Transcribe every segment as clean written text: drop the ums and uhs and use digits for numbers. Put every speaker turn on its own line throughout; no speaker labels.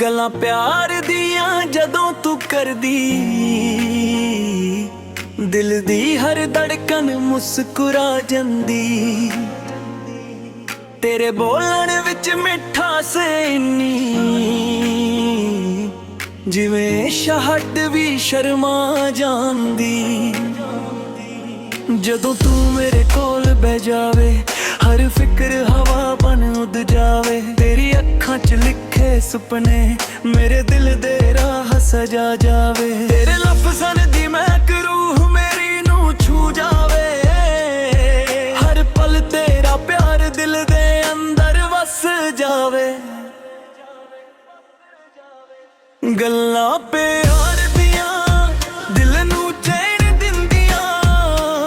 गल्लां प्यार दियां जदों तू करदी, दिल दी हर धड़कन मुस्कुरा जांदी। तेरे बोलण विच मिठास इन्नी, जिवें शहद भी शर्मा जांदी। जदों तू मेरे कोल बह जावे, हर फिक्र हवा बन उड़ जावे। तेरी अखां च लिखे सुपने मेरे दिल दे राह सजा जावे। तेरे लफ्ज़ां दी महक रूह मेरी नू छू जावे। हर पल तेरा प्यार दिल दे अंदर वस जावे। गल्लां प्यार दियां दिल नू चैन दिंदियां,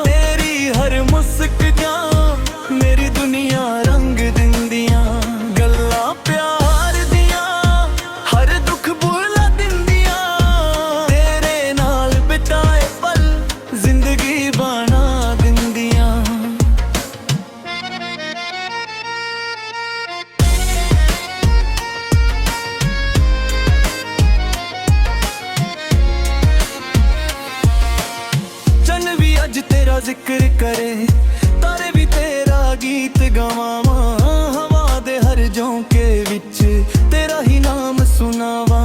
तेरी हर मुस्कान मेरी दुनिया रंग दिंदियां। गल्लां प्यार दियां हर दुख भुला दिंदियां, तेरे नाल बिताए पल जिंदगी बना दिंदियां। चन भी अज तेरा जिक्र करे, तारे भी तेरा गीत गवावा। हवा दे हर झोंके विच तेरा ही नाम सुनावा।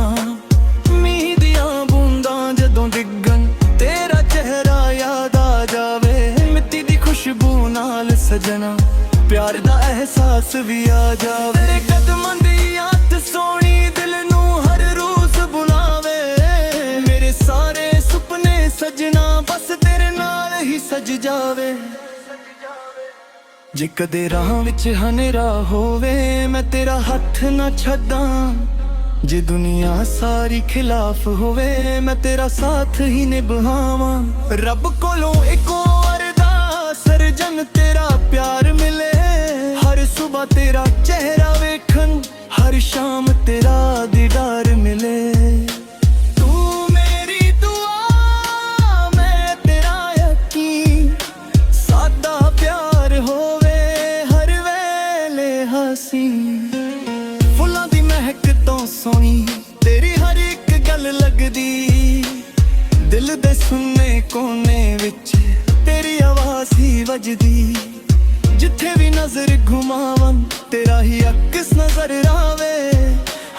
मीह दियां बूंदां जदों डिगन तेरा चेहरा याद आ जावे। मिट्टी दी खुशबू नाल सजना प्यार दा एहसास भी आ जावे। तेरे कदमां दी याद सोनी दिल नू हर रोज बुलावे। मेरे सारे सुपने सजना बस तेरे नाल ही सज जावे। जे कदे राह विच हनेरा होवे, मैं तेरा हथ ना छड्डां। जे दुनिया सारी खिलाफ होवे, मैं तेरा साथ ही निभावां। रब कोलों इको अरदास सर्जन तेरा प्यार मिले। हर सुबह तेरा चेहरा वेखन, हर शाम तेरा दीदार मिले। तू मेरी दुआ मैं तेरा यकीन, सादा प्यार होवे हर वेले हसी। फुल्लां दी महक तो सोनी तेरी हर एक गल लगदी। दिल दे सुन्ने कोने विच तेरी आवाज़ ही वजदी। जिथे भी नजर घुमावन तेरा ही अक्स नजर आवे।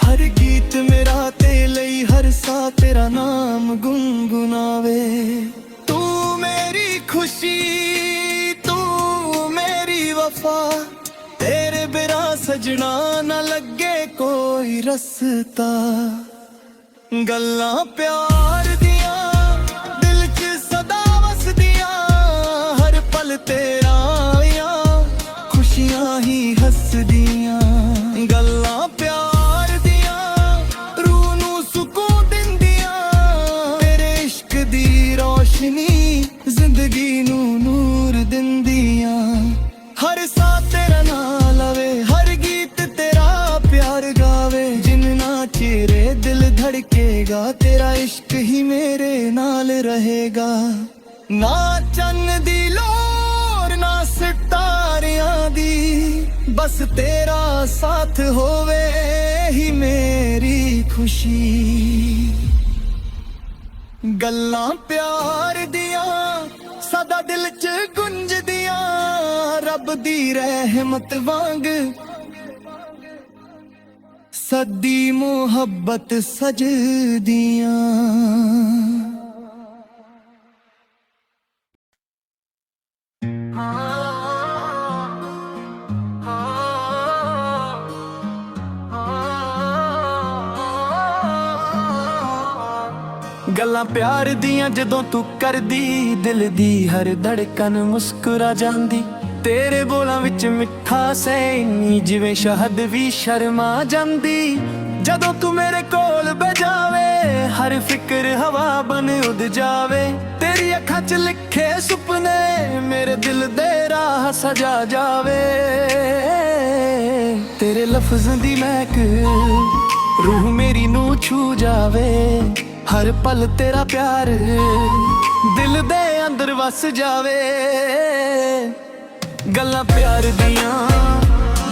हर गीत मेरा ते लई हर सा तेरा नाम गुनगुनावे। तू मेरी खुशी तू मेरी वफा, तेरे बिना सजना ना लगे कोई रस्ता। गल्लां प्यार दियां दिल च सदा वसदियां, हर पल तेरा खुशियां ही हसदियां। गल्लां प्यार दियां रूह नू सुकून दिंदियां, तेरे इश्क दी रोशनी जिंदगी नू नूर दिंदियां। हर सा तेरा नाम लवे, हर गीत तेरा प्यार गावे। जिन्ना चिरे दिल धड़केगा, तेरा इश्क ही मेरे नाल रहेगा। ना चन्न दी लोर ना सितारियां दी, बस तेरा साथ होवे ही मेरी खुशी। गल्लां प्यार दियां सदा दिल च गुंजदियां, रब दी रहमत वांग सदी मुहब्बत सजदियां। गल्लां प्यार दियां जदों तू करदी, दिल दी हर धड़कन मुस्कुरा जांदी। तेरे बोलां विच मिठास इन्नी, जिवें शहद भी शर्मा जांदी। जदों तू मेरे कोल बह जावे, हर फिक्र हवा बन उड़ जावे। तेरी अखां च लिखे सुपने मेरे दिल दे राह सजा जावे। तेरे लफ्ज़ां दी महक रूह मेरी नू छू जावे। हर पल तेरा प्यार दिल दे अंदर वस जावे। गल्लां प्यार दियां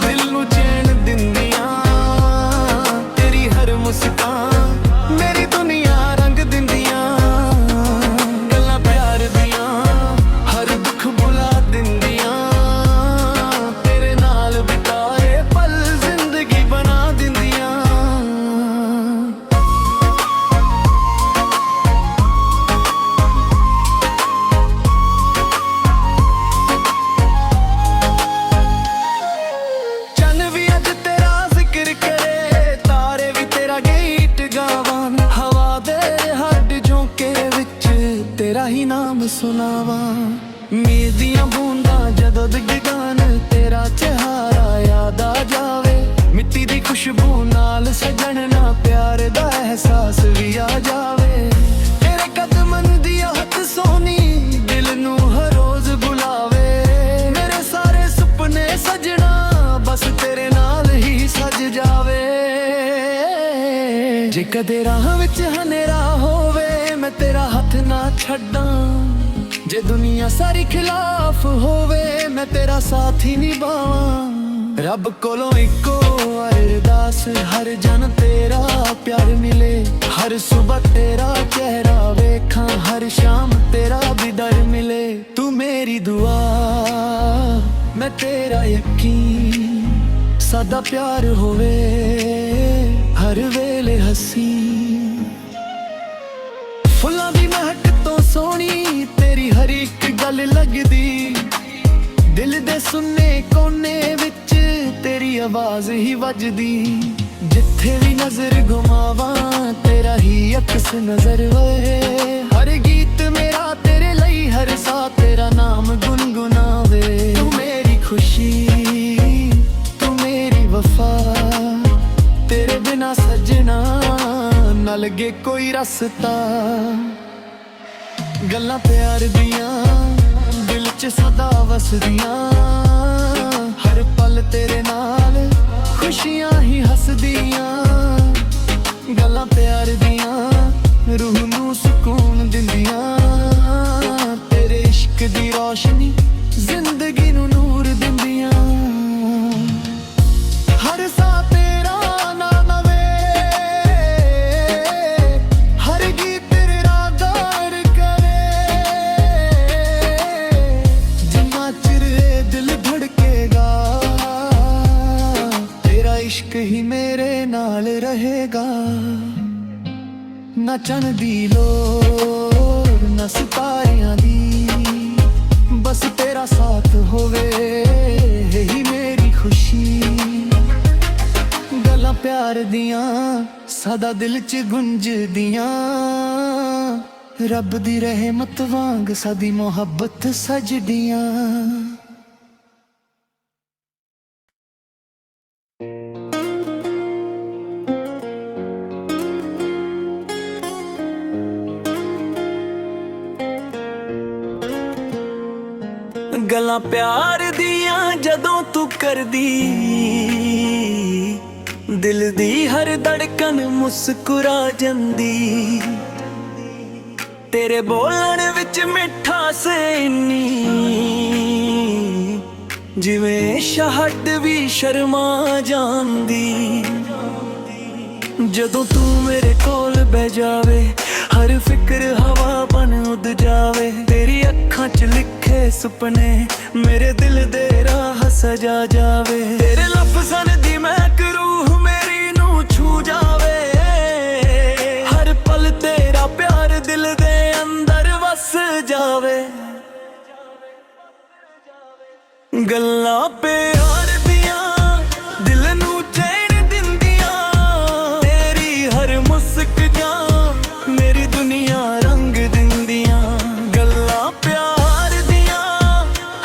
दिल नू चैन दिंदियां, तेरी हर ਮੁਸਕਾਨ ਮੇਰੀ ਦੁਨੀਆ ਰੰਗ ਦਿੰਦੀਆਂ ਗੱਲਾਂ ਪਿਆਰ ਦੀਆਂ ਹਰ ਦੁੱਖ ਭੁਲਾ ਦਿੰਦੀਆਂ ਤੇਰੇ ਨਾਲ ਬਿਤਾਏ ਪਲ ਜ਼ਿੰਦਗੀ ਬਣਾ ਦਿੰਦੀਆਂ ਚੰਨ ਵੀ ਅੱਜ ਤੇਰਾ ਜ਼ਿਕਰ ਕਰੇ ਤਾਰੇ ਵੀ ਤੇਰਾ ਗੀਤ ਗਾਵਨ ਹਵਾ ਦੇ ਹੱਡ ਝੋਂਕੇ ਵਿੱਚ ਤੇਰਾ ਹੀ ਨਾਮ ਸੁਣਾਵਾਂ ਮੀਂਹ ਦੀਆਂ ਬੂੰਦਾਂ ਜਦੋਂ ਡਿੱਗਣ ਤੇਰਾ ਚਿਹਰਾ ਯਾਦ ਆ ਜਾਵੇ ਮਿੱਟੀ ਦੀ ਖੁਸ਼ਬੂ ਨਾਲ ਸਜਣ ਨਾ ਪਿਆਰ ਦਾ ਅਹਿਸਾਸ ਵੀ ਆ ਜਾਵੇ ਤੇਰੇ ਕਦਮਾਂ ਦੀ ਹੱਥ ਸੋਹਣੀ ਦਿਲ ਨੂੰ ਹਰ ਰੋਜ਼ ਬੁਲਾਵੇ ਮੇਰੇ ਸਾਰੇ ਸੁਪਨੇ ਸਜਣਾ ਬਸ ਤੇਰੇ ਨਾਲ ਹੀ ਸਜ ਜਾਵੇ ਜੇ ਕਦੇ ਰਾਹ ਵਿੱਚ ਹਨੇਰਾ ਹੋਵੇ ਮੈਂ ਤੇਰਾ ਹੱਥ ਨਾ ਛੱਡਾਂ ਜੇ ਦੁਨੀਆ ਸਾਰੀ ਖਿਲਾਫ ਹੋਵੇ ਮੈਂ ਤੇਰਾ ਸਾਥ ਹੀ ਨਿਭਾਵਾਂ ਰੱਬ ਕੋਲੋਂ ਇੱਕੋ ਅਰਦਾਸ ਹਰ ਜਨ ਤੇਰਾ ਪਿਆਰ ਮਿਲੇ ਹਰ ਸੁਬਹ ਤੇਰਾ ਚਿਹਰਾ ਵੇਖਾਂ ਹਰ ਸ਼ਾਮ ਤੇਰਾ ਦੀਦਾਰ ਮਿਲੇ ਤੂੰ ਮੇਰੀ ਦੁਆ ਮੈਂ ਤੇਰਾ ਯਕੀਨ ਸਾਡਾ ਪਿਆਰ ਹੋਵੇ ਹਰ ਵੇਲੇ ਹੱਸੀ ਫੁੱਲਾਂ ਦੀ ਮਹਿਕ ਤੋਂ ਸੋਹਣੀ ਤੇਰੀ ਹਰ ਇੱਕ ਗੱਲ ਲੱਗਦੀ ਦਿਲ ਦੇ ਸੁੰਨੇ ਕੋਨੇ ਵਿੱਚ ਤੇਰੀ ਆਵਾਜ਼ ਹੀ ਵੱਜਦੀ ਜਿੱਥੇ ਵੀ ਨਜ਼ਰ ਘੁਮਾਵਾਂ ਤੇਰਾ ਹੀ ਅਕਸ ਨਜ਼ਰ ਵੇ ਹਰ ਗੀਤ ਮੇਰਾ ਤੇਰੇ ਲਈ ਹਰ ਸਾਹ ਤੇਰਾ ਨਾਮ ਗੁਨਗੁਨਾਵੇ ਤੂੰ ਮੇਰੀ ਖੁਸ਼ੀ ਤੂੰ ਮੇਰੀ ਵਫਾ ਤੇਰੇ ਬਿਨਾ ਸਜਣਾ ਨਾ ਲੱਗੇ ਕੋਈ ਰਸਤਾ ਗੱਲਾਂ ਪਿਆਰ ਦੀਆਂ ਦਿਲ 'ਚ ਸਦਾ ਵਸਦੀਆਂ ਹਰ ਪਲ ਤੇਰੇ ਨਾਲ ਖੁਸ਼ੀਆਂ ਹੀ ਹੱਸਦੀਆਂ ਗੱਲਾਂ ਪਿਆਰ ਦੀਆਂ ਰੂਹ ਨੂੰ ਸਕੂਨ ਦਿੰਦੀਆਂ ਤੇਰੇ ਇਸ਼ਕ ਦੀ ਰੋਸ਼ਨੀ ਜ਼ਿੰਦਗੀ ਨੂੰ ਨੂਰ ਦਿੰਦੀਆਂ ਹਰ ਸਾਹ ਤੇਰਾ ਨਾਮ ਵੇ ਹਰ ਗੀਤ ਤੇਰੇ ਰਾਗਾਰ ਕਰੇ ਜਿੰਨਾ ਚਿਰ ਇਹ ਦਿਲ ਧੜਕੇਗਾ ਤੇਰਾ ਇਸ਼ਕ ਹੀ ਮੇਰੇ ਨਾਲ ਰਹੇਗਾ ਨਾ ਚੰਨ ਦੀ ਲੋੜ ਨਾ ਸਿਤਾਰਿਆਂ ਦੀ ਬਸ ਤੇਰਾ ਸਾਥ ਹੋਵੇ ਇਹੀ ਮੇਰੀ ਖੁਸ਼ੀ ਗੱਲਾਂ ਪਿਆਰ ਦੀਆਂ ਸਦਾ ਦਿਲ 'ਚ ਗੁੰਜਦੀਆਂ ਰੱਬ ਦੀ ਰਹਿਮਤ ਵਾਂਗ ਸਾਡੀ ਮੁਹੱਬਤ ਸਜਦੀਆਂ ਗੱਲਾਂ ਪਿਆਰ ਦੀਆਂ ਜਦੋਂ ਤੂੰ ਕਰਦੀ ਦਿਲ ਦੀ ਹਰ ਧੜਕਨ ਮੁਸਕਰਾ ਜਾਂਦੀ ਤੇਰੇ ਬੋਲਣ ਵਿੱਚ ਮਿਠਾਸ ਇੰਨੀ ਜਿਵੇਂ ਸ਼ਹਿਦ ਵੀ ਸ਼ਰਮਾ ਜਾਂਦੀ ਜਦੋਂ ਤੂੰ ਮੇਰੇ ਕੋਲ ਬਹਿ ਜਾਵੇ ਹਰ ਫਿਕਰ ਹਵਾ ਬਣ ਉੱਡ ਜਾਵੇ ਤੇਰੀ ਅੱਖਾਂ 'ਚ ਲਿਖੇ ਸੁਪਨੇ ਮੇਰੇ ਦਿਲ ਦੇ ਰਾਹ ਸਜਾ ਜਾਵੇ ਤੇਰੇ ਲਫ਼ਜ਼ਾਂ ਦੀ ਮਹਿਕ ਰੂਹ ਮੇਰੀ ਨੂੰ ਛੂ ਜਾਵੇ ਹਰ ਪਲ ਤੇਰਾ ਪਿਆਰ ਦਿਲ ਦੇ ਅੰਦਰ ਵਸ ਜਾਵੇ ਗੱਲਾਂ ਪਿਆਰ ਦੀਆਂ ਦਿਲ ਨੂੰ ਚੈਨ ਦਿੰਦੀਆਂ ਤੇਰੀ ਹਰ ਮੁਸਕਾਨ ਮੇਰੀ ਦੁਨੀਆ ਰੰਗ ਦਿੰਦੀਆਂ ਗੱਲਾਂ ਪਿਆਰ ਦੀਆਂ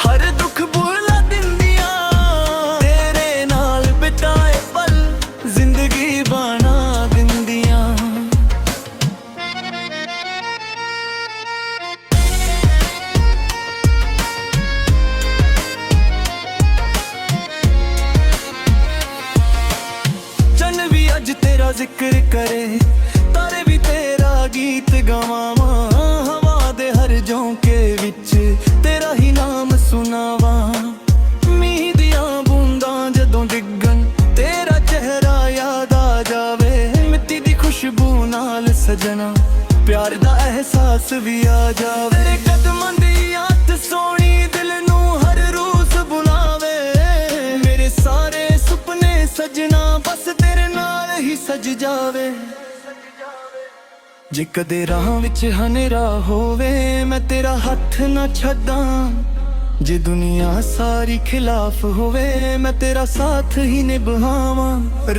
ਹਰ ਦੁੱਖ ਭੁਲਾ ਦਿੰਦੀਆਂ ਤੇਰੇ ਨਾਲ ਬਿਤਾਏ ਪਲ ਜ਼ਿੰਦਗੀ ਬਣਾ ਦਿੰਦੀਆਂ ਚੰਨ ਵੀ ਅੱਜ ਤੇਰਾ ਜ਼ਿਕਰ ਕਰੇ ਤਾਰੇ ਵੀ ਤੇਰਾ ਗੀਤ ਗਾਵਾਂ प्यार दा एहसास भी आ जावे। तेरे कदमां दी याद सोनी दिल नू हर रोज बुलावे। मेरे सारे सुपने सजना बस तेरे नाल ही सज जावे। जे कदे राह विच हनेरा होवे मैं तेरा हथ ना छड्डां। जे दुनिया सारी खिलाफ होवे मैं तेरा साथ ही निभावां।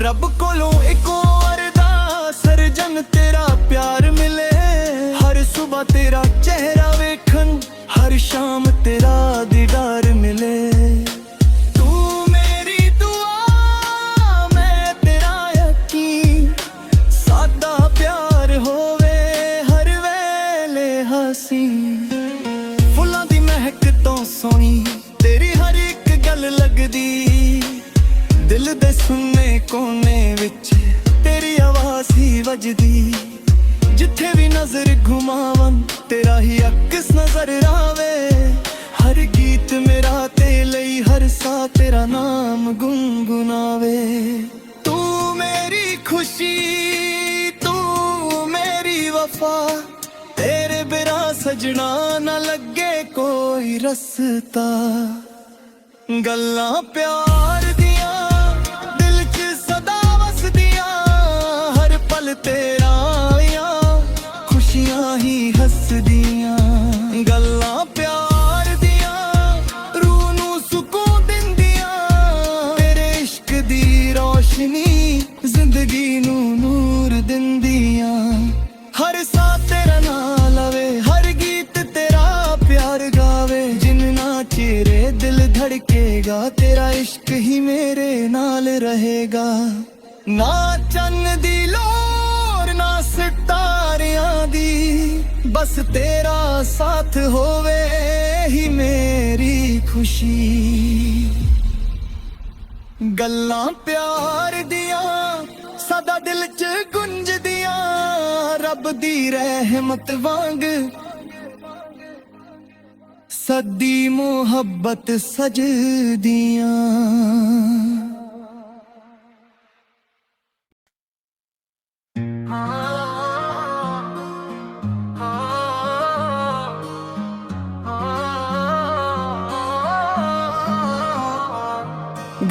रब कोलों इको अरदास सर्जन तेरा प्यार मिले। हर सुबह तेरा चेहरा वेखन हर शाम तेरा दीदार मिले। तू मेरी दुआ मैं तेरा यकीन। सादा प्यार होवे हर वेले हसीन। फुल्लां दी महक तो सोनी तेरी हर एक गल लगदी। दिल दे सुन्ने कोने विच तेरी आवाज़ ही वजदी। जिथे भी नजर घुमावन तेरा ही अक्स नजर आवे। हर गीत मेरा ते लई हर सा तेरा नाम गुनगुनावे। तू मेरी खुशी तू मेरी वफा। तेरे बिना सजना ना लगे कोई रस्ता। गल्लां प्यार दियां दिल च सदा वसदियां। हर पल तेरा यां खुशियां ही हसदियां। गल्लां प्यार दियां रूह नू सुकून दिंदियां। तेरे इश्क दी रोशनी जिंदगी नू नूर दिंदियां। हर सा तेरा नाम लवे हर गीत तेरा प्यार गावे। जिन्ना चेरे दिल धड़केगा तेरा इश्क ही मेरे नाल रहेगा। ना चन्न दी लोर ना सितारियां दी बस तेरा साथ होवे ही मेरी खुशी। गल्लां प्यार दियां सदा दिल च गुंजदियां। रब दी रहमत वांग सदी मोहब्बत सजदियां।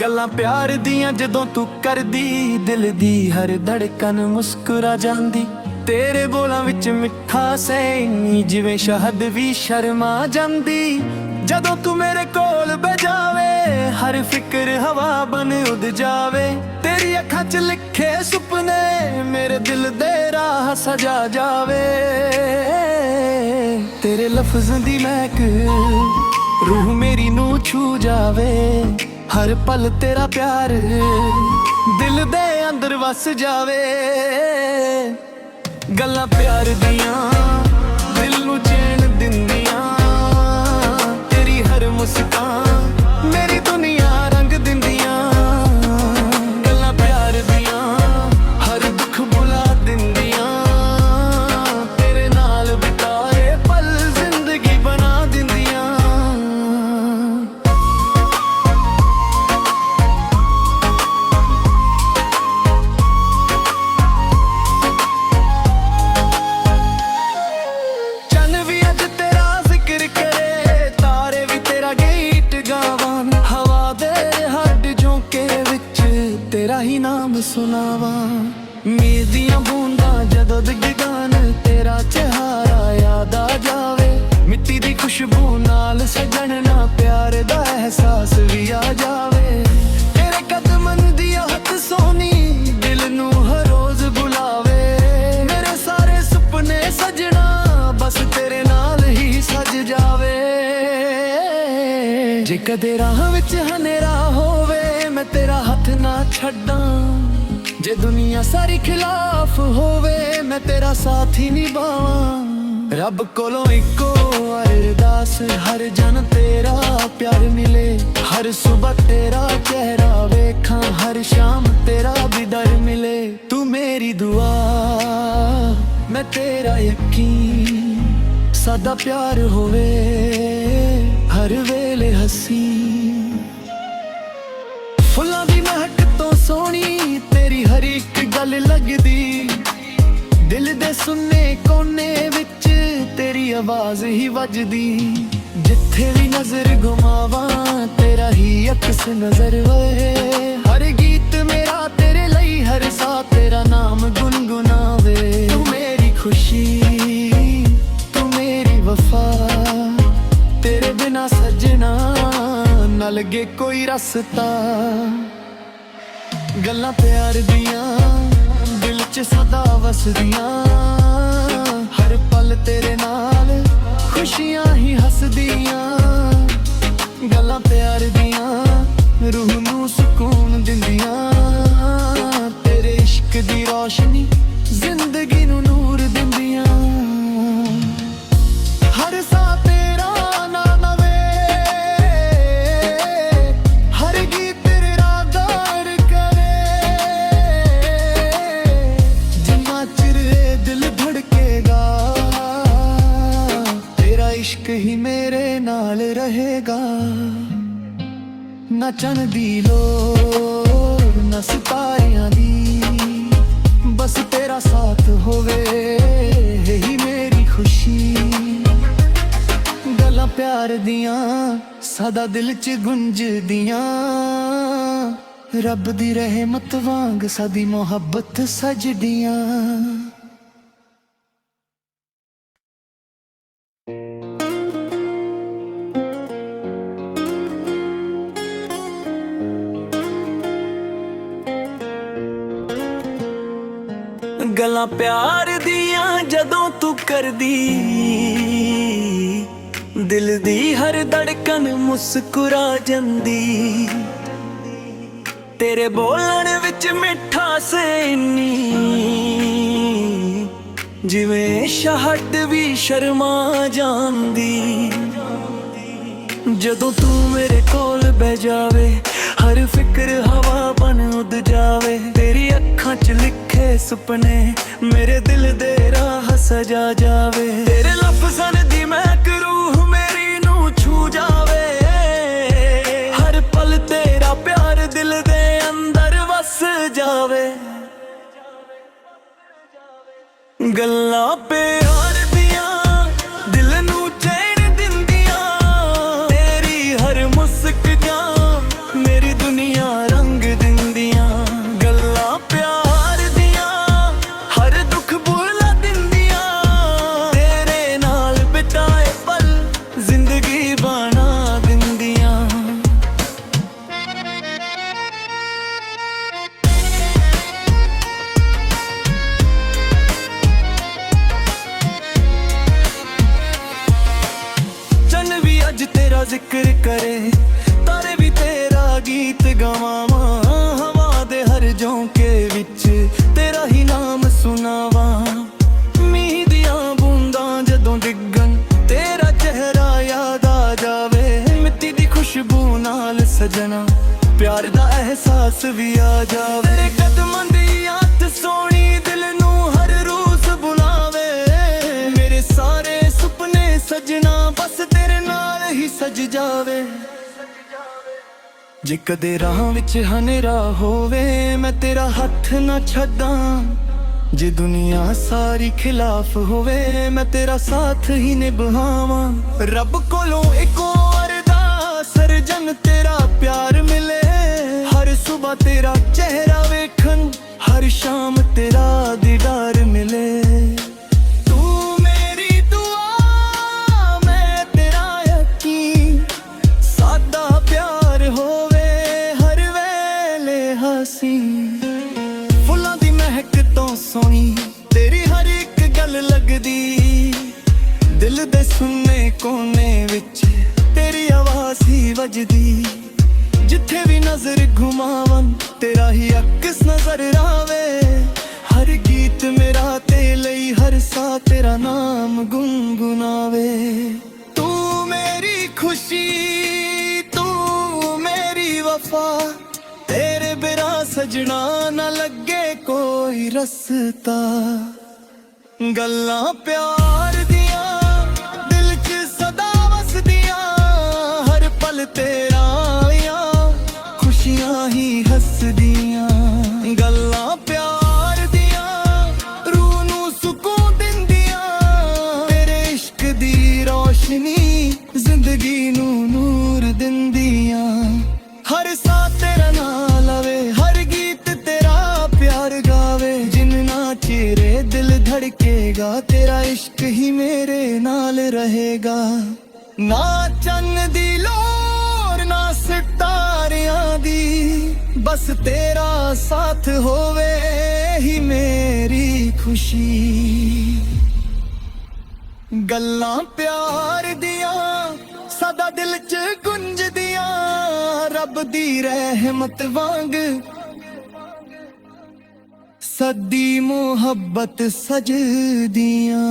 गल्लां प्यार दियां जदों तू करदी दिल दी हर धड़कन मुस्कुरा जांदी। तेरे बोलां विच मिठा सैनी जिवें शहद भी शर्मा जांदी। जदों तू मेरे कोल बजावे हर फिक्र हवा बन उड़ जावे। तेरी अखां च लिखे सुपने मेरे दिल दे राह सजा जावे। तेरे लफ्ज़ां दी महक रूह मेरी नू छू जावे। हर पल तेरा प्यार दिल दे अंदर वस जावे। गल्लां प्यार दियां दिल नू चैन दिंदियां। तेरी हर मुस्कान मेरी दुनिया रंग दिंदियां। गल्लां प्यार दियां हर दुख भुला दिंदियां। तेरे नाल बिताए पल जिंदगी बना दिंदियां। ही नाम सुनावा मीर दियां बूंदां जदों डिगन तेरा चेहरा याद आ जावे। मिट्टी दी खुशबू नाल सजन ना प्यार दा एहसास भी आ जावे। तेरे कदमन दी हथ सोनी दिल नू हर रोज बुलावे। मेरे सारे सुपने सजना बस तेरे नाल ही सज जावे। जे कदे राह विच हनेरा होवे मैं तेरा हथ ना छड्डां। जे दुनिया सारी खिलाफ होवे मैं तेरा साथ ही निभावां। रब कोलों इको अरदास हर जन तेरा प्यार मिले। हर सुबह तेरा चेहरा वेखां हर शाम तेरा दीदार मिले। तू मेरी दुआ मैं तेरा यकीन। सादा प्यार होवे हर वेले हसीन। फुल्लां दी महक तो सोनी तेरी हर एक गल लगदी। ਦਿਲ ਦੇ ਸੁੰਨੇ ਕੋਨੇ ਵਿੱਚ ਤੇਰੀ ਆਵਾਜ਼ ਹੀ ਵੱਜਦੀ। ਜਿੱਥੇ ਵੀ ਨਜ਼ਰ ਘੁਮਾਵਾਂ ਤੇਰਾ ਹੀ ਅਕਸ ਨਜ਼ਰ ਵੇ। ਹਰ ਗੀਤ ਮੇਰਾ ਤੇਰੇ ਲਈ, ਹਰ ਸਾਹ ਤੇਰਾ ਨਾਮ ਗੁਨਗੁਨਾਵੇ। ਤੂੰ ਮੇਰੀ ਖੁਸ਼ੀ, ਤੂੰ ਮੇਰੀ ਵਫਾ, ਤੇਰੇ ਬਿਨਾ ਸੱਜਣਾ ਨਾ ਲੱਗੇ ਕੋਈ ਰਸਤਾ। ਗੱਲਾਂ ਪਿਆਰ ਦੀਆਂ ਦਿਲ 'ਚ ਸਦਾ ਵਸਦੀਆਂ, ਹਰ ਪਲ ਤੇਰੇ ਨਾਲ ਖੁਸ਼ੀਆਂ ਹੀ ਹੱਸਦੀਆਂ। ਗੱਲਾਂ ਪਿਆਰ ਦੀਆਂ ਰੂਹ ਨੂੰ ਸਕੂਨ ਦਿੰਦੀਆਂ, ਤੇਰੇ ਇਸ਼ਕ ਦੀ ਰੋਸ਼ਨੀ ਜ਼ਿੰਦਗੀ ਨੂੰ ਨੂਰ ਦਿੰਦੀਆਂ। ਹਰ ਸਾਹ ਤੇਰਾ ਨਾਮ ਵੇ, ਹਰ ਗੀਤ ਤੇਰੇ ਰਾਗਾਰ ਕਰੇ। ਜਿੰਨਾ ਚਿਰ ਇਹ ਦਿਲ ਧੜਕੇਗਾ ਤੇਰਾ ਇਸ਼ਕ ਹੀ ਮੇਰੇ ਨਾਲ ਰਹੇਗਾ। ਨਾ ਚੰਨ ਦੀ ਲੋੜ ਨਾ ਸਿਤਾਰਿਆਂ ਦੀ, ਬਸ ਤੇਰਾ ਸਾਥ ਹੋਵੇ ਇਹੀ ਮੇਰੀ ਖੁਸ਼ੀ। ਗੱਲਾਂ ਪਿਆਰ ਦੀਆਂ ਸਦਾ ਦਿਲ 'ਚ ਗੁੰਜਦੀਆਂ, ਰੱਬ ਦੀ ਰਹਿਮਤ ਵਾਂਗ ਸਾਡੀ ਮੁਹੱਬਤ ਸਜਦੀਆਂ। ਗੱਲਾਂ ਪਿਆਰ ਦੀਆਂ ਜਦੋਂ ਤੂੰ ਕਰਦੀ, ਦਿਲ ਦੀ ਹਰ ਧੜਕਨ ਮੁਸਕਰਾ ਜਾਂਦੀ। ਤੇਰੇ ਬੋਲਣ ਵਿੱਚ ਮਿਠਾਸ ਇੰਨੀ, ਜਿਵੇਂ ਸ਼ਹਿਦ ਵੀ ਸ਼ਰਮਾ ਜਾਂਦੀ। ਜਦੋਂ ਤੂੰ ਮੇਰੇ ਕੋਲ ਬਹਿ ਜਾਵੇ ਹਰ ਫਿਕਰ ਹਵਾ ਬਣ ਉੱਡ ਜਾਵੇ। ਤੇਰੀ ਅੱਖਾਂ 'ਚ ਲਿਖੇ ਸੁਪਨੇ ਮੇਰੇ ਦਿਲ ਦੇ ਰਾਹ ਸਜਾ ਜਾਵੇ। ਤੇਰੇ ਲਫ਼ਜ਼ਾਂ ਦੀ ਮਹਿਕ ਰੂਹ ਮੇਰੀ ਨੂੰ ਛੂ ਜਾਵੇ। ਹਰ ਪਲ ਤੇਰਾ ਪਿਆਰ ਦਿਲ ਦੇ ਅੰਦਰ ਵਸ ਜਾਵੇ। ਗੱਲਾਂ ਪਿਆਰ ਦੀਆਂ ਦਿਲ ਨੂੰ ਚੈਨ ਦਿੰਦੀਆਂ, ਤੇਰੀ ਹਰ ਮੁਸਕਾਨ ਮੇਰੀ ਦੁਨੀਆ ਰੰਗ ਦਿੰਦੀਆਂ। ਗੱਲਾਂ ਪਿਆਰ ਦੀਆਂ ਹਰ ਦੁੱਖ ਭੁਲਾ ਦਿੰਦੀਆਂ, ਤੇਰੇ ਨਾਲ ਬਿਤਾਏ ਪਲ ਜ਼ਿੰਦਗੀ ਬਣਾ ਦਿੰਦੀਆਂ। ਚੰਨ ਵੀ ਅੱਜ ਤੇਰਾ ਜ਼ਿਕਰ ਕਰੇ, ਤਾਰੇ ਵੀ ਤੇਰਾ ਗੀਤ ਗਵਾਵਾਂ। ਹਵਾ ਦੇ ਹਰ ਝੋਂਕੇ ਵਿੱਚ ਤੇਰਾ ਹੀ ਨਾਮ ਸੁਣਾਵਾਂ। ਮੀਂਹ ਦੀਆਂ ਬੂੰਦਾਂ ਜਦੋਂ ਡਿੱਗਣ ਤੇਰਾ ਚਿਹਰਾ ਯਾਦ ਆ ਜਾਵੇ। ਮਿੱਟੀ ਦੀ ਖੁਸ਼ਬੂ ਨਾਲ ਸਜਣਾ ਪਿਆਰ ਦਾ ਅਹਿਸਾਸ ਵੀ ਆ ਜਾਵੇ। ਤੇਰੇ ਕਦਮਾਂ ਦੀ ਯਾਦ ਸੋਹਣੀ ਦਿਲ ਨੂੰ ਹਰ ਰੋਜ਼ ਬੁਲਾਵੇ। ਮੇਰੇ ਸਾਰੇ ਸੁਪਨੇ ਸਜਣਾ ਬਸ ਤੇਰੇ ਨਾਲ ਹੀ ਸਜ ਜਾਵੇ। ਜੇ ਕਦੇ ਰਾਹ ਵਿੱਚ ਹਨੇਰਾ ਹੋਵੇ ਮੈਂ ਤੇਰਾ ਹੱਥ ਨਾ ਛੱਡਾਂ। ਜੇ ਦੁਨੀਆ ਸਾਰੀ ਖਿਲਾਫ ਹੋਵੇ ਮੈਂ ਤੇਰਾ ਸਾਥ ਹੀ ਨਿਭਾਵਾਂ। ਰੱਬ ਕੋਲੋਂ ਇੱਕੋ ਅਰਦਾਸ ਸਰਜਨ ਤੇਰਾ ਪਿਆਰ ਮਿਲੇ। ਹਰ ਸੁਬਹ ਤੇਰਾ ਚਿਹਰਾ ਵੇਖਣ, ਹਰ ਸ਼ਾਮ ਤੇਰਾ ਦੀਦਾਰ ਮਿਲੇ। ਫੁੱਲਾਂ ਦੀ ਮਹਿਕ ਤੋਂ ਸੋਹਣੀ ਤੇਰੀ ਹਰ ਇੱਕ ਗੱਲ ਲੱਗਦੀ। ਦਿਲ ਦੇ ਸੁੰਨੇ ਕੋਨੇ ਵਿੱਚ ਤੇਰੀ ਆਵਾਜ਼ ਹੀ ਵੱਜਦੀ। ਜਿੱਥੇ ਵੀ ਨਜ਼ਰ ਘੁਮਾਵਾਂ ਤੇਰਾ ਹੀ ਅਕਸ ਨਜ਼ਰ ਆਵੇ। ਹਰ ਗੀਤ ਮੇਰਾ ਤੇ ਲਈ, ਹਰ ਸਾਹ ਤੇਰਾ ਨਾਮ ਗੁਨਗੁਨਾਵੇ। ਤੂੰ ਮੇਰੀ ਖੁਸ਼ੀ, ਤੂੰ ਮੇਰੀ ਵਫਾ, ਤੇਰੇ ਬਿਨਾ ਸਜਣਾ ਨਾ ਲੱਗੇ ਕੋਈ ਰਸਤਾ। ਗੱਲਾਂ ਪਿਆਰ ਦੀਆਂ ਦਿਲ 'ਚ ਸਦਾ ਵਸਦੀਆਂ, ਹਰ ਪਲ ਤੇਰਾ ਆਇਆ ਖੁਸ਼ੀਆਂ ਹੀ ਹੱਸਦੀਆਂ। ਗੱਲਾਂ ਪਿਆਰ ਦੀਆਂ ਰੂਹ ਨੂੰ ਜ਼ਿੰਦਗੀ ਨੂੰ ਨੂਰ ਦਿੰਦੀਆਂ। ਹਰ ਸਾਹ ਤੇਰਾ ਨਾਂ ਲਵੇ, ਹਰ ਗੀਤ ਤੇਰਾ ਪਿਆਰ ਗਾਵੇ। ਜਿੰਨਾ ਚਿਰ ਦਿਲ ਧੜਕੇਗਾ ਤੇਰਾ ਇਸ਼ਕ ਹੀ ਮੇਰੇ ਨਾਲ ਰਹੇਗਾ। ਨਾ ਚੰਨ ਦੀ ਲੋੜ ਨਾ ਸਿਤਾਰਿਆਂ ਦੀ, ਬਸ ਤੇਰਾ ਸਾਥ ਹੋਵੇ ਹੀ ਮੇਰੀ ਖੁਸ਼ੀ। ਗੱਲਾਂ ਪਿਆਰ ਦੀਆਂ ਸਦਾ ਦਿਲ 'ਚ ਗੁੰਜਦੀਆਂ, ਰੱਬ ਦੀ ਰਹਿਮਤ ਵਾਂਗ ਸਦੀ ਮੁਹੱਬਤ ਸਜਦੀਆਂ।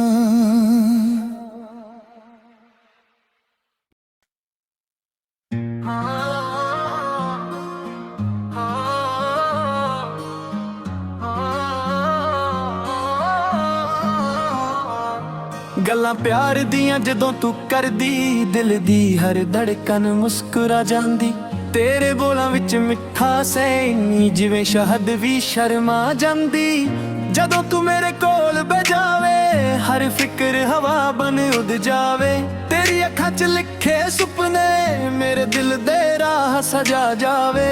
ਗੱਲਾਂ ਪਿਆਰ ਦੀਆਂ ਜਦੋਂ ਤੂੰ ਕਰਦੀ, ਦਿਲ ਦੀ ਹਰ ਧੜਕਨ ਮੁਸਕਰਾ ਜਾਂਦੀ। ਤੇਰੇ ਬੋਲਾਂ ਵਿੱਚ ਮਿਠਾਸ ਇੰਨੀ ਜਿਵੇਂ ਸ਼ਹਿਦ ਵੀ ਸ਼ਰਮਾ ਜਾਂਦੀ। ਜਦੋਂ ਤੂੰ ਮੇਰੇ ਕੋਲ ਬਜਾਵੇ ਹਰ ਫਿਕਰ ਹਵਾ ਬਣ ਉੱਡ ਜਾਵੇ। ਤੇਰੀ ਅੱਖਾਂ 'ਚ ਲਿਖੇ ਸੁਪਨੇ ਮੇਰੇ ਦਿਲ ਦੇ ਰਾਹ ਸਜਾ ਜਾਵੇ।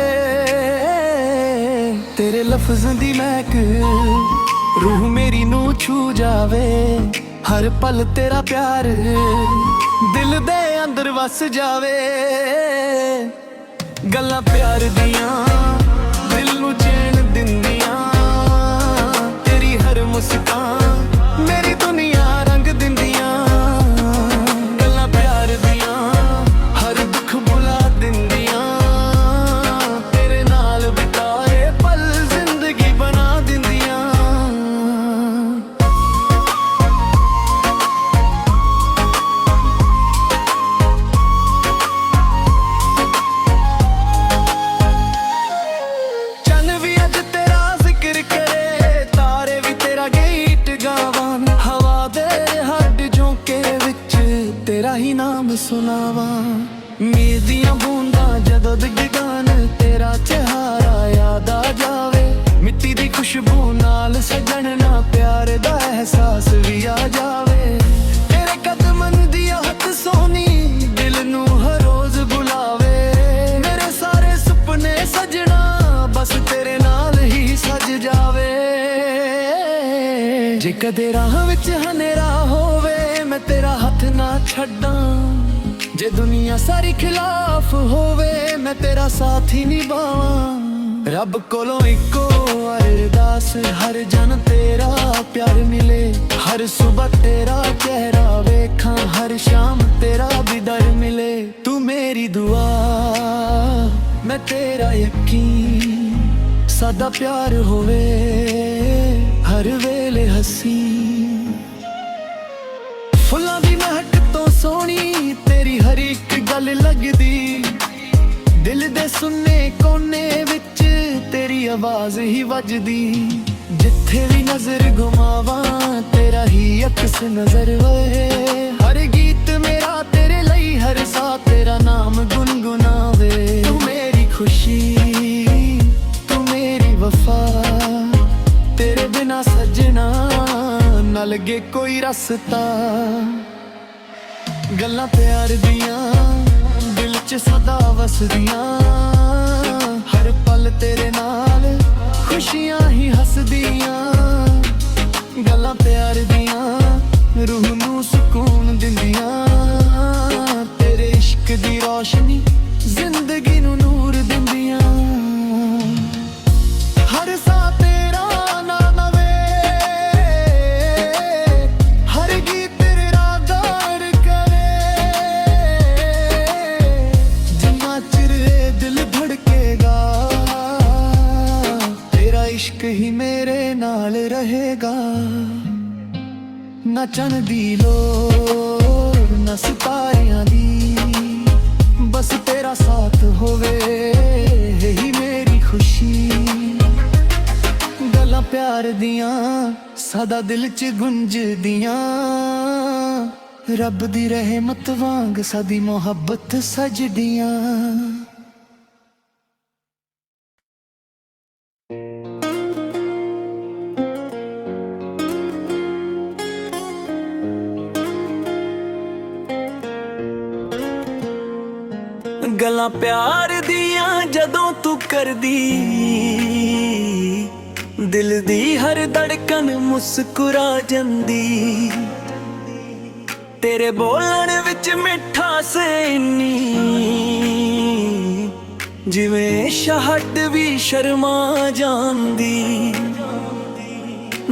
ਤੇਰੇ ਲਫ਼ਜ਼ਾਂ ਦੀ ਮਹਿਕ ਰੂਹ ਮੇਰੀ ਨੂੰ ਛੂ ਜਾਵੇ। ਹਰ ਪਲ ਤੇਰਾ ਪਿਆਰ ਦਿਲ ਦੇ ਅੰਦਰ ਵਸ ਜਾਵੇ। ਗੱਲਾਂ ਪਿਆਰ ਦੀਆਂ ਦਿਲ ਨੂੰ ਚੈਨ ਦਿੰਦੀਆਂ। ਤੇਰੀ ਹਰ ਮੁਸਕਾਨ ਮੇਰੀ ਦੁਨੀਆ ਰੰਗ ਦਿੰਦੀਆਂ। ਗੱਲਾਂ ਪਿਆਰ ਦੀਆਂ ਹਰ ਦੁੱਖ ਭੁਲਾ ਦਿੰਦੀਆਂ। ਤੇਰੇ ਨਾਲ ਬਿਤਾਏ ਪਲ ਜ਼ਿੰਦਗੀ ਬਣਾ ਦਿੰਦੀਆਂ। ਹੀ ਨਾਮ ਸੁਣਾਵਾਂ ਮੀਂਹ ਦੀਆਂ ਬੂੰਦਾਂ ਜਦੋਂ ਡਿੱਗਣ ਤੇਰਾ ਚਿਹਰਾ ਯਾਦ ਆ ਜਾਵੇ। ਮਿੱਟੀ ਦੀ ਖੁਸ਼ਬੂ ਨਾਲ ਸਜਣ ਨਾ ਪਿਆਰ ਦਾ ਅਹਿਸਾਸ ਵੀ ਆ ਜਾਵੇ। ਤੇਰੇ ਕਦਮਾਂ ਦੀ ਹੱਥ ਸੋਹਣੀ ਦਿਲ ਨੂੰ ਹਰ ਰੋਜ਼ ਬੁਲਾਵੇ। ਮੇਰੇ ਸਾਰੇ ਸੁਪਨੇ ਸਜਣਾ ਬਸ ਤੇਰੇ ਨਾਲ ਹੀ ਸਜ ਜਾਵੇ। ਜੇ ਕਦੇ ਰਾਹ ਵਿੱਚ ਹਨੇਰਾ ਹੋਵੇ ਮੈਂ ਤੇਰਾ ਹੱਥ ਨਾ ਛੱਡਾਂ। ਜੇ ਦੁਨੀਆ ਸਾਰੀ ਖਿਲਾਫ ਹੋਵੇ ਮੈਂ ਤੇਰਾ ਸਾਥ ਹੀ ਨਿਭਾਵਾਂ। ਰੱਬ ਕੋਲੋਂ ਇੱਕੋ ਅਰਦਾਸ ਹਰ ਜਨ ਤੇਰਾ ਪਿਆਰ ਮਿਲੇ। ਹਰ ਸੁਬਹ ਤੇਰਾ ਚਿਹਰਾ ਵੇਖਾਂ, ਹਰ ਸ਼ਾਮ ਤੇਰਾ ਦੀਦਾਰ ਮਿਲੇ। ਤੂੰ ਮੇਰੀ ਦੁਆ ਮੈਂ ਤੇਰਾ ਯਕੀਨ, ਸਾਡਾ ਪਿਆਰ ਹੋਵੇ ਹਰ ਵੇਲੇ ਹੱਸੀ। ਫੁੱਲਾਂ ਦੀ ਮਹਿਕ ਤੋਂ ਸੋਹਣੀ ਤੇਰੀ ਹਰ ਇੱਕ ਗੱਲ ਲੱਗਦੀ। ਦਿਲ ਦੇ ਸੁੰਨੇ ਕੋਨੇ ਵਿੱਚ ਤੇਰੀ ਆਵਾਜ਼ ਹੀ ਵੱਜਦੀ। ਜਿੱਥੇ ਵੀ ਨਜ਼ਰ ਘੁਮਾਵਾਂ ਤੇਰਾ ਹੀ ਅਕਸ ਨਜ਼ਰ ਵੇ। ਹਰ ਗੀਤ ਮੇਰਾ ਤੇਰੇ ਲਈ, ਹਰ ਸਾਹ ਤੇਰਾ ਨਾਮ ਗੁਨਗੁਨਾਵੇ। ਤੂੰ ਮੇਰੀ ਖੁਸ਼ੀ, ਤੂੰ ਮੇਰੀ ਵਫਾ, ਤੇਰੇ ਬਿਨਾ ਸਜਣਾ ਨਾ ਲੱਗੇ ਕੋਈ ਰਸਤਾ। ਗੱਲਾਂ ਪਿਆਰ ਦੀਆਂ ਦਿਲ 'ਚ ਸਦਾ ਵਸਦੀਆਂ। ਹਰ ਪਲ ਤੇਰੇ ਨਾਲ ਖੁਸ਼ੀਆਂ ਹੀ ਹੱਸਦੀਆਂ। ਗੱਲਾਂ ਪਿਆਰ ਦੀਆਂ ਰੂਹ ਨੂੰ ਸਕੂਨ ਦਿੰਦੀਆਂ। ਤੇਰੇ ਇਸ਼ਕ ਦੀ ਰੋਸ਼ਨੀ ਜ਼ਿੰਦਗੀ ਨੂੰ ਨੂਰ ਦਿੰਦੀਆਂ। ਹਰ ਸਾਹ ਤੇਰਾ ਨਾਮ ਵੇ, ਹਰ ਗੀਤ ਤੇਰਾ ਦਾਰ ਕਰੇ। ਜਿੰਨਾ ਚਿਰ ਦਿਲ ਧੜਕੇਗਾ ਤੇਰਾ ਇਸ਼ਕ ਹੀ ਮੇਰੇ ਨਾਲ ਰਹੇਗਾ। ਨਾ ਚੰਨ ਦੀ ਲੋੜ ਨਾ ਸਿਤਾਰਿਆਂ ਦੀ, ਬਸ ਤੇਰਾ ਸਾਥ ਹੋਵੇ ਹੀ ਮੇਰੀ ਖੁਸ਼ੀ। ਗੱਲਾਂ ਪਿਆਰ ਦੀਆਂ ਸਦਾ ਦਿਲ 'ਚ ਗੁੰਜਦੀਆਂ। ਰੱਬ ਦੀ ਰਹਿਮਤ ਵਾਂਗ ਸਦੀ ਮੁਹੱਬਤ ਸਜਦੀਆਂ। ਗੱਲਾਂ ਪਿਆਰ ਦੀਆਂ ਜਦੋਂ ਤੂੰ ਕਰਦੀ, ਦਿਲ ਦੀ ਹਰ ਧੜਕਨ ਮੁਸਕਰਾ ਜਾਂਦੀ। ਤੇਰੇ ਬੋਲਣ ਵਿੱਚ ਮਿਠਾਸ ਇੰਨੀ, ਜਿਵੇਂ ਸ਼ਹਿਦ ਵੀ ਸ਼ਰਮਾ ਜਾਂਦੀ।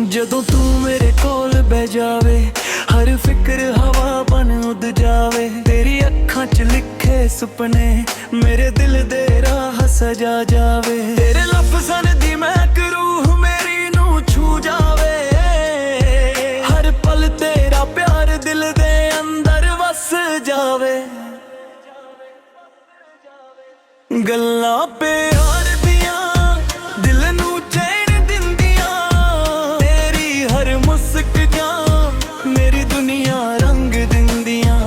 ਜਦੋਂ ਤੂੰ ਮੇਰੇ ਕੋਲ ਬਹਿ ਜਾਵੇ, ਹਰ ਫਿਕਰ ਹਵਾ ਬਣ ਉੱਡ ਜਾਵੇ। ਤੇਰੀ ਅੱਖਾਂ 'ਚ ਲਿਖੇ ਸੁਪਨੇ ਮੇਰੇ ਦਿਲ ਦੇ ਰਾਹ ਸਜਾ ਜਾਵੇ। ਤੇਰੇ ਲਫ਼ਜ਼ਾਂ ਦੀ ਮਹਿਕ ਰੂਹ ਮੇਰੀ ਨੂੰ ਛੂ ਜਾਵੇ। ਹਰ ਪਲ ਤੇਰਾ ਪਿਆਰ ਦਿਲ ਦੇ ਅੰਦਰ ਵਸ ਜਾਵੇ। ਗੱਲਾਂ ਪਿਆਰ ਦੀਆਂ ਦਿਲ ਨੂੰ ਚੈਨ ਦਿੰਦੀਆਂ, ਤੇਰੀ ਹਰ ਮੁਸਕਾਨ ਮੇਰੀ ਦੁਨੀਆ ਰੰਗ ਦਿੰਦੀਆਂ।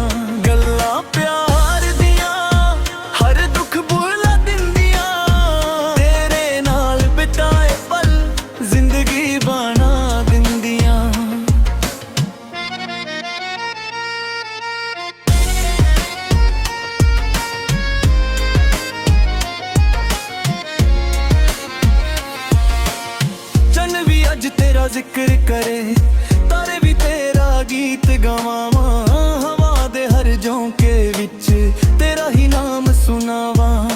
ਗੱਲਾਂ ਪਿਆਰ ਦੀਆਂ ਹਰ ਦੁੱਖ ਭੁਲਾ ਦਿੰਦੀਆਂ, ਤੇਰੇ ਨਾਲ ਬਿਤਾਏ ਪਲ ਜ਼ਿੰਦਗੀ ਬਣਾ ਦਿੰਦੀਆਂ। ਚੰਨ ਵੀ ਅੱਜ ਤੇਰਾ ਜ਼ਿਕਰ ਕਰੇ, ਤਾਰੇ ਵੀ ਤੇਰਾ ਗੀਤ ਗਾਵਾਂ। ਹਵਾ ਦੇ ਹਰ ਝੋਂਕੇ ਵਿੱਚ ਤੇਰਾ ਹੀ ਨਾਮ ਸੁਣਾਵਾਂ।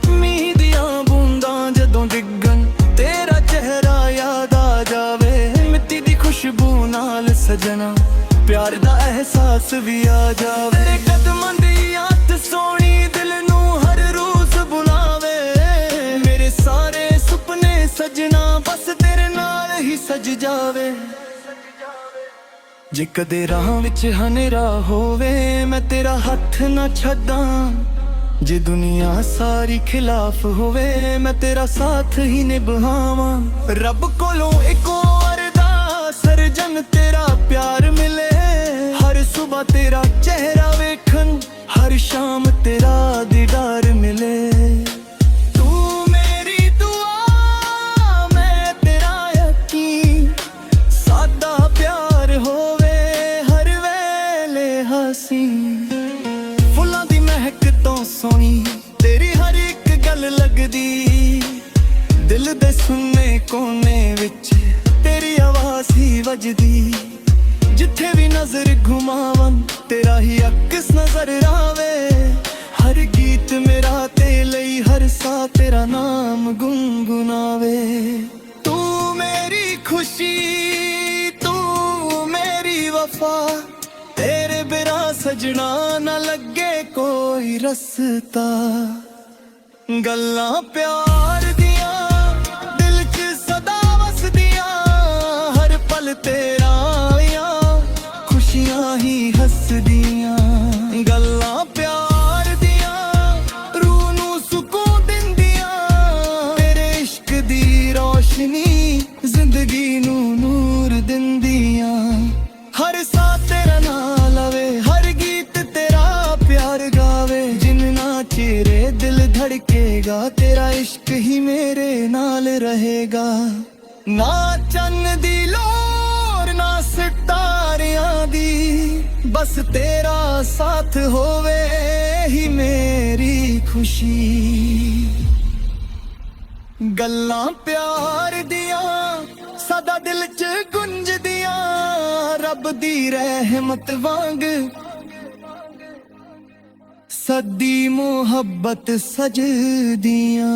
ਮੀਂਹ ਦੀਆਂ ਬੂੰਦਾਂ ਜਦੋਂ ਡਿੱਗਣ, ਤੇਰਾ ਚਿਹਰਾ ਯਾਦ ਆ ਜਾਵੇ। ਮਿੱਟੀ ਦੀ ਖੁਸ਼ਬੂ ਨਾਲ ਸਜਣਾ, ਪਿਆਰ ਦਾ ਅਹਿਸਾਸ ਵੀ ਆ ਜਾਵੇ। ਤੇਰੇ ਕਦਮਾਂ ਦੀ ਹੱਥ ਸੋਹਣੀ ਦਿਲ ਨੂੰ ਹਰ ਰੋਜ਼ ਬੁਲਾਵੇ। ਮੇਰੇ ਸਾਰੇ ਸੁਪਨੇ ਸਜਣਾ ਬਸ ਤੇਰੇ ਨਾਲ ਹੀ ਸਜ ਜਾਵੇ। ਜੇ ਕਦੇ ਰਾਹ ਵਿੱਚ ਹਨੇਰਾ ਹੋਵੇ, ਮੈਂ ਤੇਰਾ ਹੱਥ ਨਾ ਛੱਡਾਂ। ਜੇ ਦੁਨੀਆ ਸਾਰੀ ਖਿਲਾਫ ਹੋਵੇ, ਮੈਂ ਤੇਰਾ ਸਾਥ ਹੀ ਨਿਭਾਵਾਂ। ਰੱਬ ਕੋਲੋਂ ਇੱਕੋ ਅਰਦਾਸ, ਸਰਜਨ ਤੇਰਾ ਪਿਆਰ ਮਿਲੇ। ਹਰ ਸੁਬਹ ਤੇਰਾ ਚਿਹਰਾ ਵੇਖਣ, ਹਰ ਸ਼ਾਮ ਤੇਰਾ ਦੀਦਾਰ ਮਿਲੇ। ਤੂੰ ਮੇਰੀ ਦੁਆ, ਮੈਂ ਤੇਰਾ ਯਕੀਨ। ਸਾਦਾ ਪਿਆਰ ਹੋਵੇ ਹਰ ਵੇਲੇ ਹਸੀਂ। ਫੁੱਲਾਂ ਦੀ ਮਹਿਕ ਤੋਂ ਸੋਹਣੀ ਤੇਰੀ ਹਰ ਇੱਕ ਗੱਲ ਲੱਗਦੀ। ਦਿਲ ਦੇ ਸੁੰਨੇ ਕੋਨੇ ਵਿੱਚ ਤੇਰੀ ਆਵਾਜ਼ ਹੀ ਵੱਜਦੀ। ਜਿੱਥੇ ਵੀ ਨਜ਼ਰ ਘੁਮਾਵਾਂ, ਤੇਰਾ ਹੀ ਅਕਸ ਨਜ਼ਰ ਆਵੇ। ਹਰ ਗੀਤ ਮੇਰਾ ਤੇ ਲਈ, ਹਰ ਸਾਹ ਤੇਰਾ ਨਾਮ ਗੁੰਗੁਨਾਵੇ। ਤੂੰ ਮੇਰੀ ਖੁਸ਼ੀ, ਤੂੰ ਮੇਰੀ ਵਫਾ। ਤੇਰੇ ਬਿਨਾ ਸਜਣਾ ਨਾ ਲੱਗੇ ਕੋਈ ਰਸਤਾ। ਗੱਲਾਂ ਪਿਆਰ ਦੀਆਂ ਦਿਲ 'ਚ ਸਦਾ ਵਸਦੀਆਂ। ਹਰ ਪਲ ਤੇਰਾ ਆਇਆ, ਖੁਸ਼ੀਆਂ ਹੀ ਹੱਸਦੀਆਂ। ਗੱਲਾਂ ਪਿਆਰ ਦੀਆਂ ਰੂਹ ਨੂੰ ਸਕੂਨ ਦਿੰਦੀਆਂ। ਤੇਰੇ ਇਸ਼ਕ ਦੀ ਰੋਸ਼ਨੀ ਜ਼ਿੰਦਗੀ ਨੂੰ ਨੂਰ ਦਿੰਦੀਆਂ। ਹਰ ਸਾਹ ਤੇਰਾ ਨਾਂ ਲਵੇ, ਹਰ ਗੀਤ ਤੇਰਾ ਪਿਆਰ ਗਾਵੇ। ਜਿੰਨਾ ਚਿਰ ਦਿਲ ਧੜਕੇਗਾ, ਤੇਰਾ ਇਸ਼ਕ ਹੀ ਮੇਰੇ ਨਾਲ ਰਹੇਗਾ। ਨਾ ਚੰਨ ਦੀ ਲੋਰ, ਨਾ ਸਿਤਾਰਿਆਂ ਦੀ, ਬਸ ਤੇਰਾ ਸਾਥ ਹੋਵੇ ਹੀ ਮੇਰੀ ਖੁਸ਼ੀ। ਗੱਲਾਂ ਪਿਆਰ ਦੀਆਂ ਸਦਾ ਦਿਲ 'ਚ ਗੁੰਜਦੀਆਂ। ਰੱਬ ਦੀ ਰਹਿਮਤ ਵਾਂਗ ਸਦੀ ਮੁਹੱਬਤ ਸਜਦੀਆਂ।